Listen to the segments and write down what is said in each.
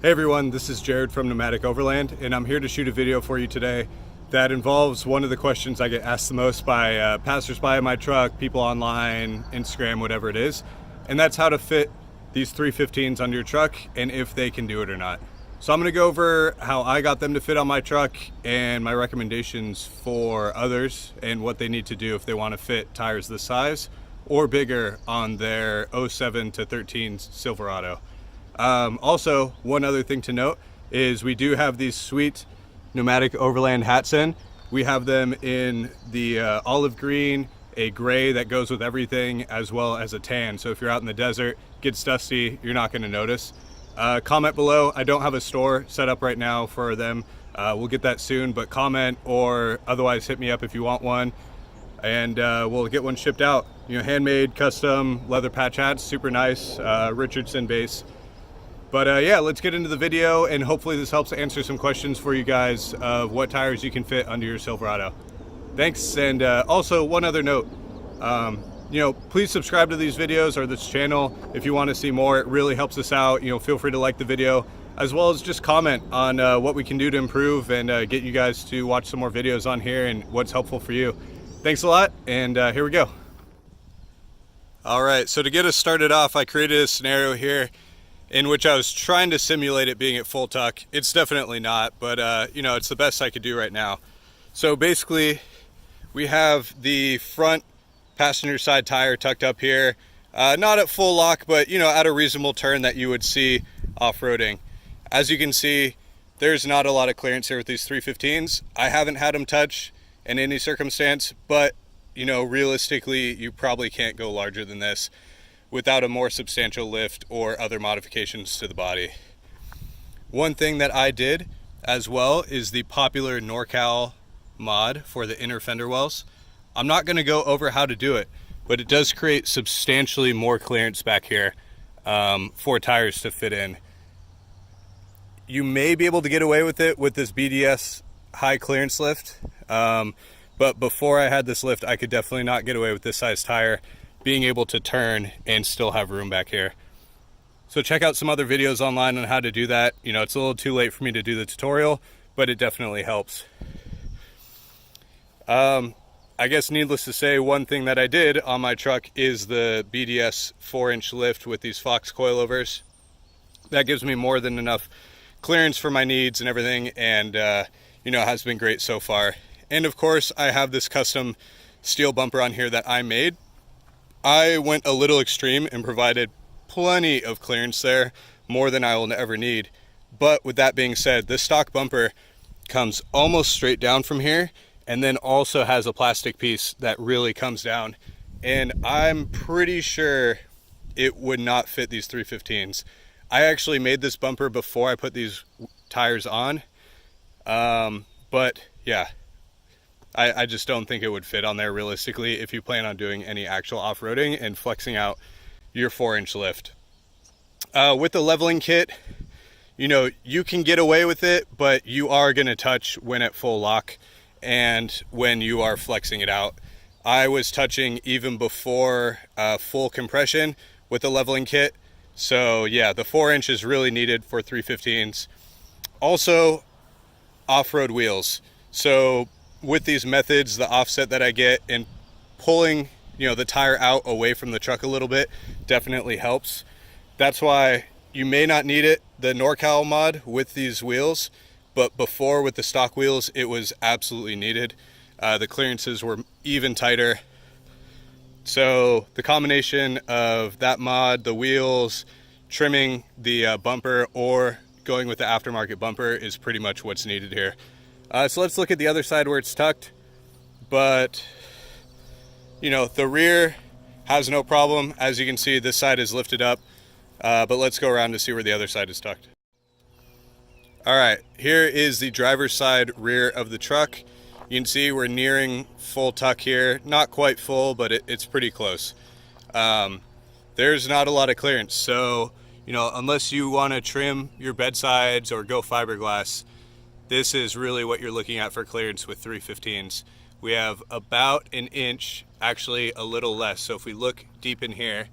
Hey everyone, this is Jared from Nomadic Overland, and I'm here to shoot a video for you today that involves one of the questions I get asked the most by passersby in my truck, people online, Instagram, whatever it is, and that's how to fit these 315s on your truck and if they can do it or not. So I'm going to go over how I got them to fit on my truck and my recommendations for others and what they need to do if they want to fit tires this size or bigger on their 07 to 13 Silverado. Also, one other thing to note is we do have these sweet Nomadic Overland hats in. We have them in the olive green, a gray that goes with everything, as well as a tan. So if you're out in the desert, gets dusty, you're not going to notice. Comment below. I don't have a store set up right now for them. We'll get that soon, but comment or otherwise hit me up if you want one, and we'll get one shipped out. You know, handmade, custom leather patch hats, super nice, Richardson base. But yeah, let's get into the video, and hopefully this helps answer some questions for you guys of what tires you can fit under your Silverado. Thanks, and also one other note, you know, please subscribe to these videos or this channel if you want to see more. It really helps us out. You know, feel free to like the video, as well as just comment on what we can do to improve and get you guys to watch some more videos on here and what's helpful for you. Thanks a lot, and here we go. All right, so to get us started off, I created a scenario here in which I was trying to simulate it being at full tuck. It's definitely not, but you know, it's the best I could do right now. So basically, we have the front passenger side tire tucked up here, not at full lock, but you know, at a reasonable turn that you would see off-roading. As you can see, there's not a lot of clearance here with these 315s. I haven't had them touch in any circumstance, but you know, realistically, you probably can't go larger than this without a more substantial lift or other modifications to the body. One thing that I did as well is the popular NorCal mod for the inner fender wells. I'm not going to go over how to do it, but it does create substantially more clearance back here for tires to fit in. You may be able to get away with it with this BDS high clearance lift, but before I had this lift, I could definitely not get away with this size tire being able to turn and still have room back here. So check out some other videos online on how to do that. You know, it's a little too late for me to do the tutorial, but it definitely helps. I guess needless to say, one thing that I did on my truck is the BDS 4-inch lift with these Fox coilovers. That gives me more than enough clearance for my needs and everything, and you know, has been great so far. And of course, I have this custom steel bumper on here that I made. I went a little extreme and provided plenty of clearance there, more than I will ever need. But with that being said, this stock bumper comes almost straight down from here, and then also has a plastic piece that really comes down. And I'm pretty sure it would not fit these 315s. I actually made this bumper before I put these tires on. But yeah, I just don't think it would fit on there realistically if you plan on doing any actual off-roading and flexing out your 4-inch lift. With the leveling kit, you know, you can get away with it, but you are going to touch when at full lock and when you are flexing it out. I was touching even before full compression with the leveling kit. So yeah, the 4-inch is really needed for 315s. Also, off-road wheels. So with these methods, the offset that I get in pulling, you know, the tire out away from the truck a little bit definitely helps. That's why you may not need it, the NorCal mod with these wheels, but before with the stock wheels, it was absolutely needed. The clearances were even tighter. So the combination of that mod, the wheels, trimming the bumper, or going with the aftermarket bumper is pretty much what's needed here. So let's look at the other side where it's tucked. But you know, the rear has no problem. As you can see, this side is lifted up, but let's go around to see where the other side is tucked. All right, here is the driver's side rear of the truck. You can see we're nearing full tuck here. Not quite full, but it's pretty close. There's not a lot of clearance, so you know, unless you want to trim your bedsides or go fiberglass, this is really what you're looking at for clearance with 315s. We have about an inch, actually a little less. So if we look deep in here,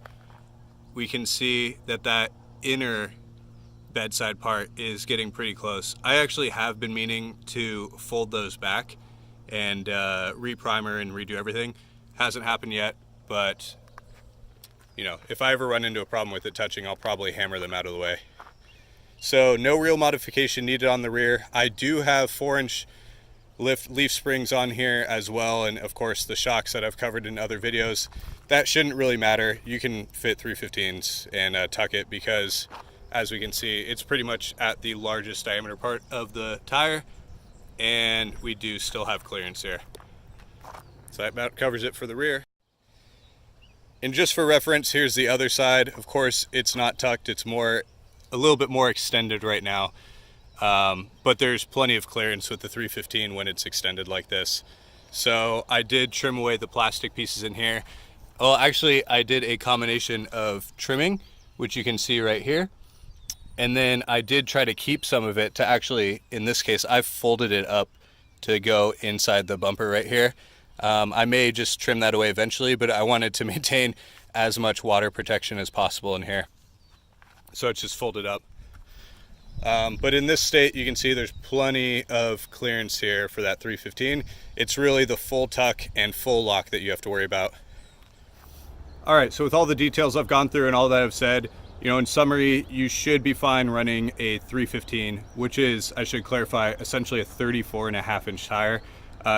we can see that that inner bedside part is getting pretty close. I actually have been meaning to fold those back and re-primer and redo everything. Hasn't happened yet, but you know, if I ever run into a problem with it touching, I'll probably hammer them out of the way. So no real modification needed on the rear. I do have 4-inch leaf springs on here as well, and of course the shocks that I've covered in other videos. That shouldn't really matter. You can fit 315s and tuck it, because as we can see, it's pretty much at the largest diameter part of the tire, and we do still have clearance here. So that about covers it for the rear. And just for reference, here's the other side. Of course, it's not tucked. It's a little bit more extended right now. But there's plenty of clearance with the 315 when it's extended like this. So I did trim away the plastic pieces in here. Well, actually, I did a combination of trimming, which you can see right here. And then I did try to keep some of it to actually, in this case, I've folded it up to go inside the bumper right here. I may just trim that away eventually, but I wanted to maintain as much water protection as possible in here. So it's just folded up. But in this state, you can see there's plenty of clearance here for that 315. It's really the full tuck and full lock that you have to worry about. All right, so with all the details I've gone through and all that I've said, you know, in summary, you should be fine running a 315, which is, I should clarify, essentially a 34.5-inch tire.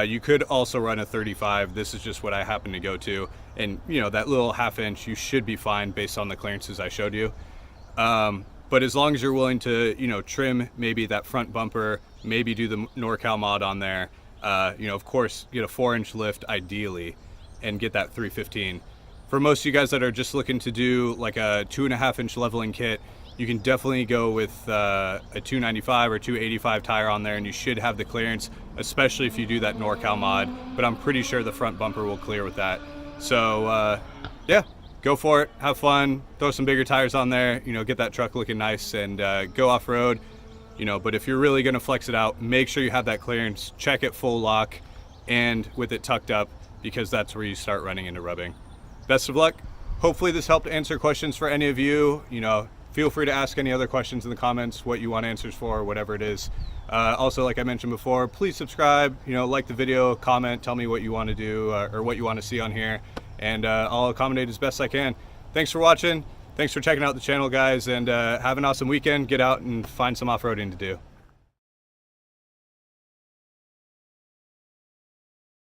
You could also run a 35. This is just what I happen to go to. And, you know, that little 1/2 inch, you should be fine based on the clearances I showed you. But as long as you're willing to, you know, trim maybe that front bumper, maybe do the NorCal mod on there, you know, of course, get a 4-inch lift ideally and get that 315. For most of you guys that are just looking to do like a 2.5-inch leveling kit, you can definitely go with a 295 or 285 tire on there, and you should have the clearance, especially if you do that NorCal mod. But I'm pretty sure the front bumper will clear with that. So yeah, go for it, have fun, throw some bigger tires on there, you know, get that truck looking nice, and go off-road, you know. But if you're really gonna flex it out, make sure you have that clearance, check it full lock and with it tucked up, because that's where you start running into rubbing. Best of luck. Hopefully this helped answer questions for any of you. You know, feel free to ask any other questions in the comments, what you want answers for, whatever it is. Also, like I mentioned before, please subscribe, you know, like the video, comment, tell me what you want to do or what you want to see on here, and I'll accommodate as best I can. Thanks for watching. Thanks for checking out the channel, guys, and have an awesome weekend. Get out and find some off-roading to do.